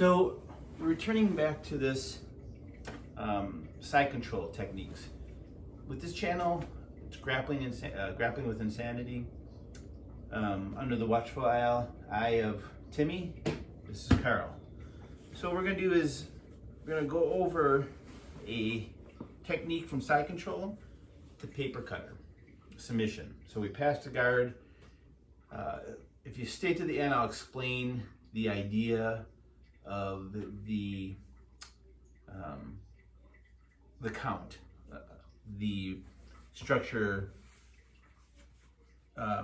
So returning back to this side control techniques. With this channel, it's grappling with insanity. Under the watchful eye of Timmy, this is Carl. So what we're gonna do is we're gonna go over a technique from side control to paper cutter submission. So we pass the guard. If you stay to the end, I'll explain the idea of the count, the structure,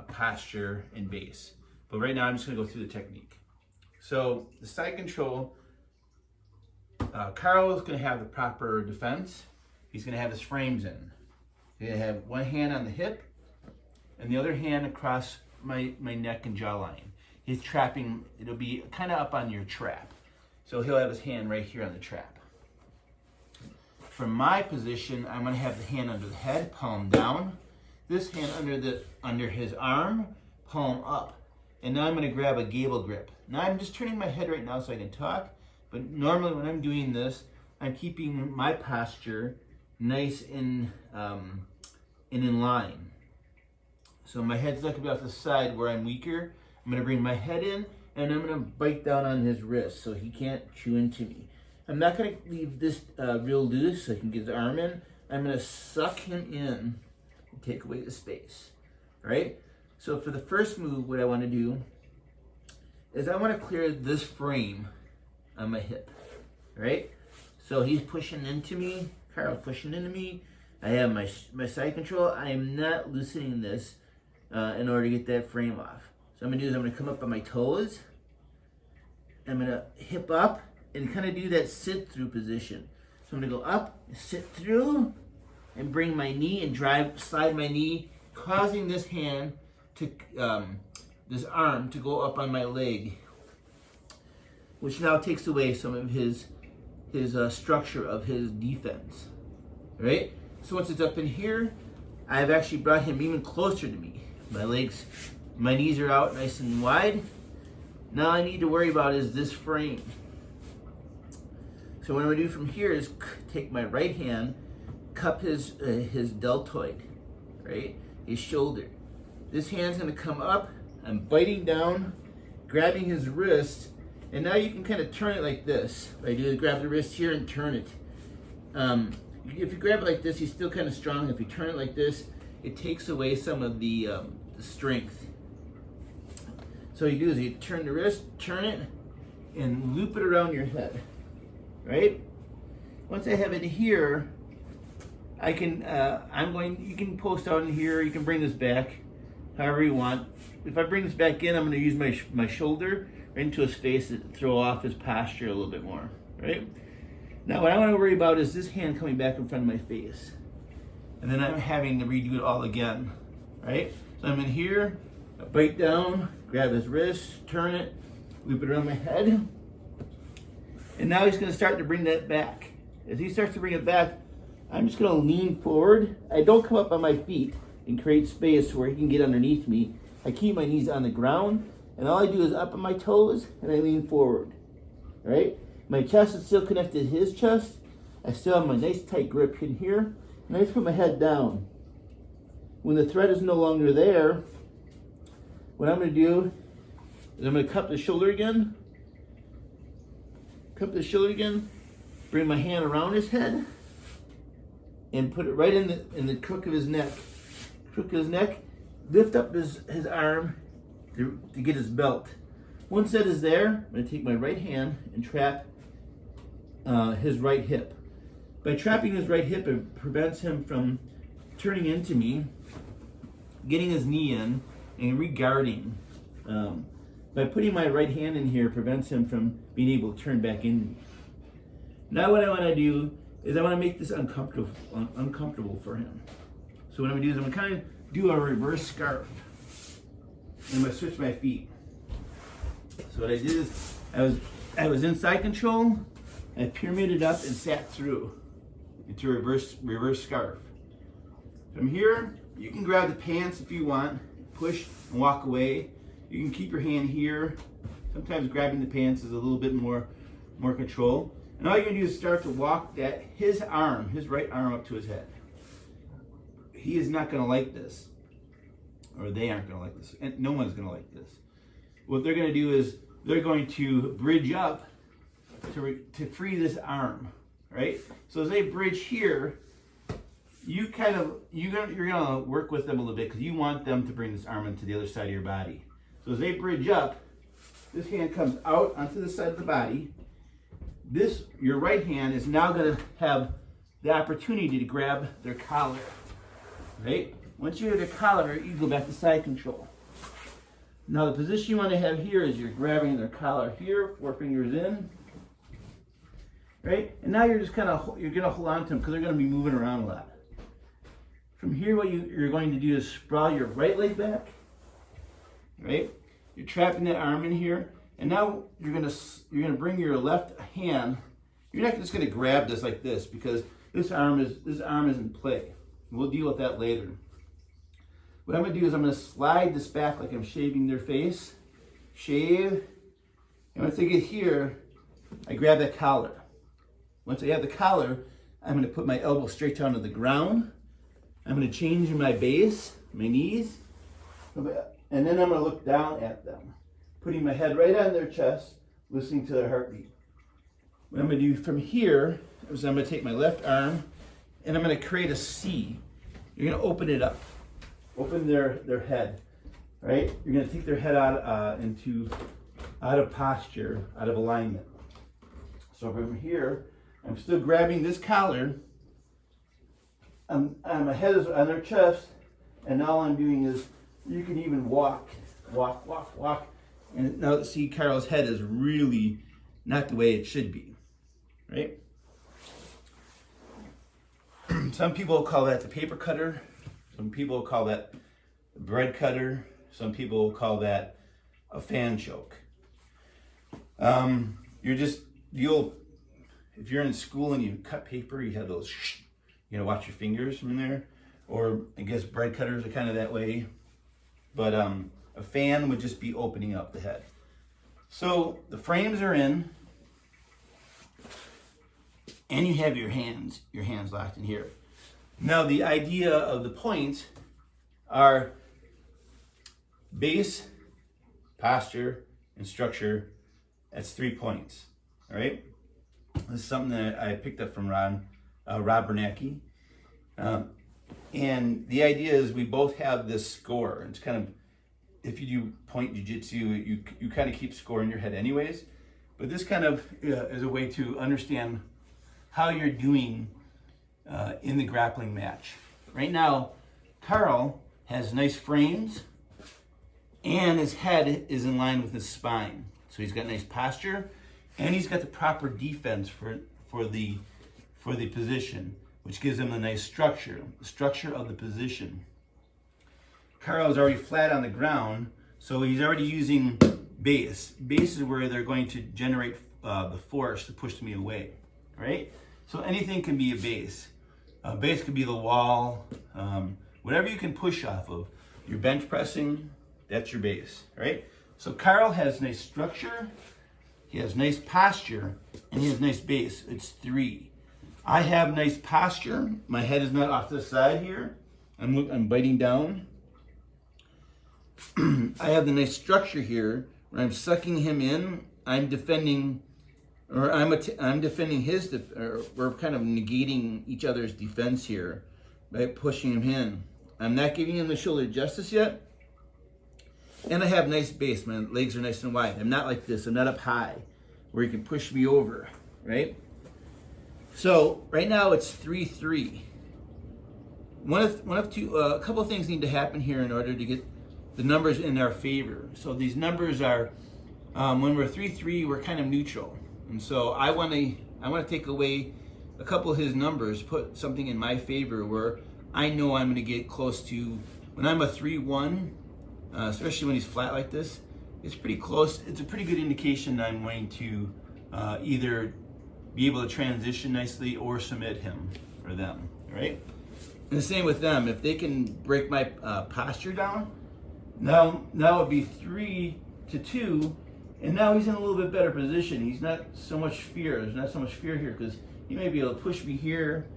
posture, and base. But right now I'm just gonna go through the technique. So the side control, Carl is gonna have the proper defense. He's gonna have his frames in. He's gonna have one hand on the hip and the other hand across my neck and jawline. He's trapping, it'll be kind of up on your trap. So he'll have his hand right here on the trap. From my position, I'm gonna have the hand under the head, palm down. This hand under his arm, palm up. And now I'm gonna grab a gable grip. Now I'm just turning my head right now so I can talk, but normally when I'm doing this, I'm keeping my posture nice and in line. So my head's not gonna be off the side where I'm weaker. I'm gonna bring my head in and I'm gonna bite down on his wrist so he can't chew into me. I'm not gonna leave this real loose so he can get his arm in. I'm gonna suck him in and take away the space, all right? So for the first move, what I wanna do is I wanna clear this frame on my hip, all right? So he's pushing into me, Carl's pushing into me. I have my side control. I am not loosening this in order to get that frame off. So I'm gonna do is I'm gonna come up on my toes. I'm gonna hip up and kind of do that sit through position. So I'm gonna go up, sit through, and bring my knee and slide my knee, causing this hand to, this arm to go up on my leg, which now takes away some of his structure of his defense, right? So once it's up in here, I've actually brought him even closer to me. My knees are out nice and wide. Now I need to worry about is this frame. So what I'm gonna do from here is take my right hand, cup his deltoid, right? His shoulder. This hand's gonna come up, I'm biting down, grabbing his wrist, and now you can kind of turn it like this. What I do is grab the wrist here and turn it. If you grab it like this, he's still kind of strong. If you turn it like this, it takes away some of the strength. So what you do is you turn the wrist, turn it, and loop it around your head, right? Once I have it here, I can, you can post out in here, you can bring this back however you want. If I bring this back in, I'm gonna use my shoulder right into his face to throw off his posture a little bit more, right? Now what I wanna worry about is this hand coming back in front of my face. And then I'm having to redo it all again, right? So I'm in here, I bite down, grab his wrist, turn it, loop it around my head. And now he's gonna start to bring that back. As he starts to bring it back, I'm just gonna lean forward. I don't come up on my feet and create space where he can get underneath me. I keep my knees on the ground, and all I do is up on my toes, and I lean forward, right? My chest is still connected to his chest. I still have my nice tight grip in here, and I just put my head down. When the threat is no longer there, what I'm gonna do is I'm gonna cup the shoulder again, bring my hand around his head, and put it right in the crook of his neck. Lift up his arm to get his belt. Once that is there, I'm going to take my right hand and trap his right hip. By trapping his right hip, it prevents him from turning into me, getting his knee in, and regarding. By putting my right hand in here, prevents him from being able to turn back in. Now what I want to do is I want to make this uncomfortable for him. So what I'm going to do is I'm going to kind of do a reverse scarf. And I'm going to switch my feet. So what I did is I was in side control, I pyramided up and sat through into reverse scarf. From here, you can grab the pants if you want, push and walk away. You can keep your hand here. Sometimes grabbing the pants is a little bit more more control. And all you're gonna do is start to walk his right arm up to his head. He is not gonna like this, or they aren't gonna like this, and no one's gonna like this. What they're gonna do is they're going to bridge up to free this arm, right? So as they bridge here, you're gonna work with them a little bit because you want them to bring this arm into the other side of your body. So as they bridge up, this hand comes out onto the side of the body. Your right hand is now gonna have the opportunity to grab their collar, right? Once you have their collar, you go back to side control. Now the position you want to have here is you're grabbing their collar here, 4 fingers in, right? And now you're just you're gonna hold on to them because they're gonna be moving around a lot. From here, what you're going to do is sprawl your right leg back, right? You're trapping that arm in here, and now you're gonna bring your left hand. You're not just gonna grab this like this because this arm is in play. We'll deal with that later. What I'm gonna do is I'm gonna slide this back like I'm shaving their face. Shave. And once I get here, I grab that collar. Once I have the collar, I'm gonna put my elbow straight down to the ground. I'm gonna change my base, my knees, and then I'm gonna look down at them, putting my head right on their chest, listening to their heartbeat. What I'm gonna do from here is I'm gonna take my left arm and I'm gonna create a C. You're gonna open it up. Open their head, right? You're gonna take their head out of posture, out of alignment. So from here, I'm still grabbing this collar. My head is on their chest, and all I'm doing is, you can even walk. And now see, Carl's head is really not the way it should be, right? Some people call that the paper cutter. Some people call that the bread cutter. Some people call that a fan choke. If you're in school and you cut paper, you have those, you gotta watch your fingers from there. Or I guess bread cutters are kind of that way. But a fan would just be opening up the head. So the frames are in, and you have your hands locked in here. Now the idea of the points are base, posture, and structure. That's 3 points, all right? This is something that I picked up from Rob Biernacki. And the idea is we both have this score. It's kind of, if you do point jiu-jitsu, you kind of keep score in your head anyways. But this kind of is a way to understand how you're doing in the grappling match. Right now, Carl has nice frames and his head is in line with his spine. So he's got nice posture and he's got the proper defense for the position, which gives him a nice structure, the structure of the position. Carl is already flat on the ground, so he's already using base. Base is where they're going to generate the force to push me away, right? So anything can be a base. A base could be the wall, whatever you can push off of. You're bench pressing, that's your base, right? So Carl has nice structure, he has nice posture, and he has nice base. It's 3. I have nice posture. My head is not off to the side here. I'm biting down. I have the nice structure here where I'm sucking him in. I'm defending, or I'm defending his. We're kind of negating each other's defense here by pushing him in. I'm not giving him the shoulder justice yet. And I have nice base. My legs are nice and wide. I'm not like this. I'm not up high where he can push me over, right? So right now it's 3-3. A couple of things need to happen here in order to get the numbers in our favor. So these numbers are, when we're 3-3, we're kind of neutral. And so I want to take away a couple of his numbers, put something in my favor where I know I'm going to get close to, when I'm a 3-1, especially when he's flat like this, it's pretty close. It's a pretty good indication that I'm going to either be able to transition nicely or submit him or them, right? And the same with them. If they can break my posture down, now it'd be 3-2, And now he's in a little bit better position. He's not so much fear. There's not so much fear here because he may be able to push me here.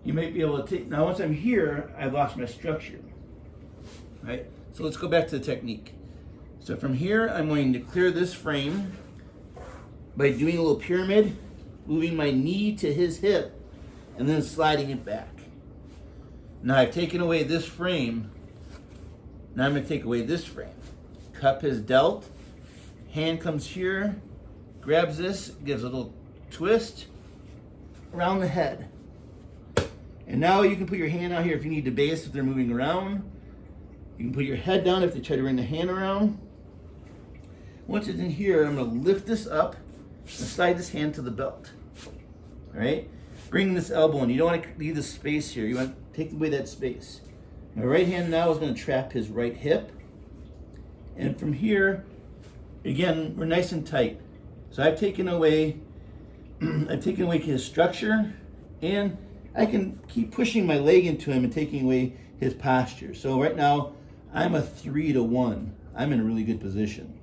He might be able to take, now once I'm here, I've lost my structure, right? So let's go back to the technique. So from here, I'm going to clear this frame by doing a little pyramid, moving my knee to his hip, and then sliding it back. Now I've taken away this frame. Now I'm going to take away this frame. Cup his delt, hand comes here, grabs this, gives a little twist around the head. And now you can put your hand out here if you need to base if they're moving around. You can put your head down if they try to bring the hand around. Once it's in here, I'm going to lift this up and slide this hand to the belt. All right? Bring this elbow in. You don't want to leave the space here. You want to take away that space. My right hand now is going to trap his right hip. And from here, again, we're nice and tight. So I've taken away his structure, and I can keep pushing my leg into him and taking away his posture. So right now, I'm a 3-1. I'm in a really good position.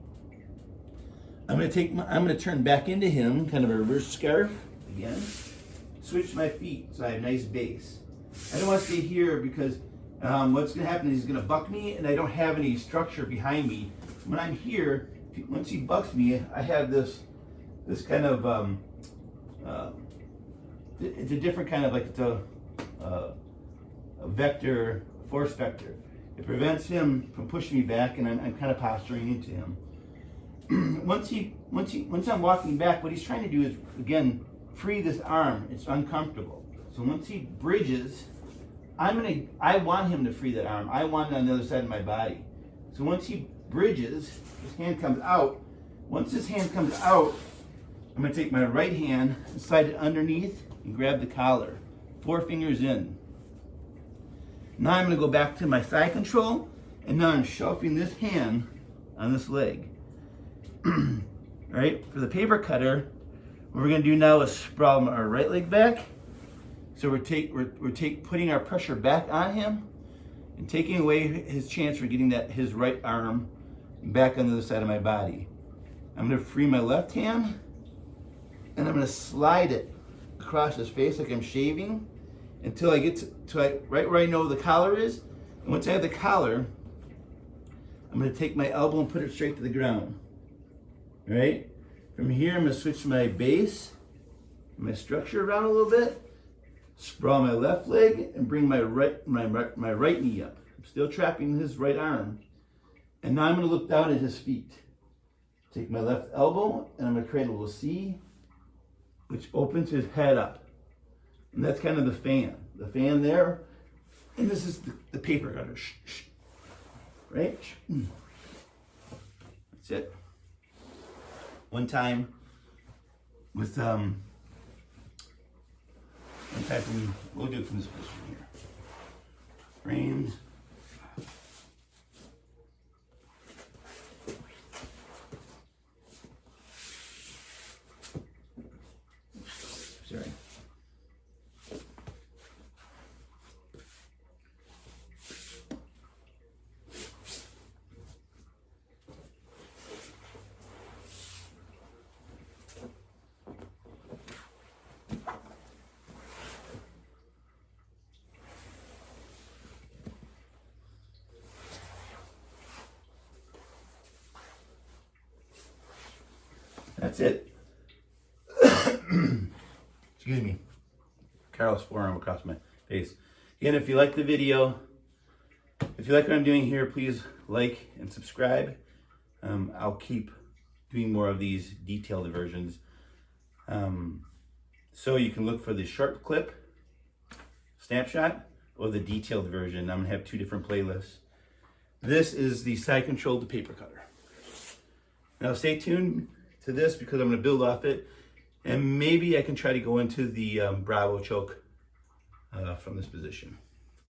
I'm gonna turn back into him, kind of a reverse scarf again. Switch my feet so I have a nice base. I don't want to stay here because what's gonna happen is he's gonna buck me, and I don't have any structure behind me. When I'm here, once he bucks me, I have this kind of it's a different kind of, like, it's a vector, force vector. It prevents him from pushing me back, and I'm kind of posturing into him. Once I'm walking back, what he's trying to do is, again, free this arm. It's uncomfortable. So once he bridges, I want him to free that arm. I want it on the other side of my body. So once he bridges, his hand comes out. Once his hand comes out, I'm going to take my right hand and slide it underneath and grab the collar. 4 fingers in. Now I'm going to go back to my side control, and now I'm shuffling this hand on this leg. All right, for the paper cutter, what we're going to do now is sprawl our right leg back. So we're putting our pressure back on him and taking away his chance for getting his right arm back on the other side of my body. I'm going to free my left hand, and I'm going to slide it across his face like I'm shaving until I get to right where I know the collar is. And once I have the collar, I'm going to take my elbow and put it straight to the ground. All right? From here, I'm going to switch my base, my structure around a little bit, sprawl my left leg, and bring my right knee up. I'm still trapping his right arm. And now I'm going to look down at his feet. Take my left elbow, and I'm going to create a little C, which opens his head up. And that's kind of the fan. The fan there. And this is the paper cutter. Right? That's it. One time we'll do it from this position here. Frames. Sorry. That's it. Excuse me. Carlos forearm across my face. Again, if you like the video, if you like what I'm doing here, please like and subscribe. I'll keep doing more of these detailed versions. So you can look for the short clip snapshot or the detailed version. I'm gonna have 2 different playlists. This is the side controlled paper cutter. Now stay tuned to this because I'm going to build off it, and maybe I can try to go into the Bravo choke from this position.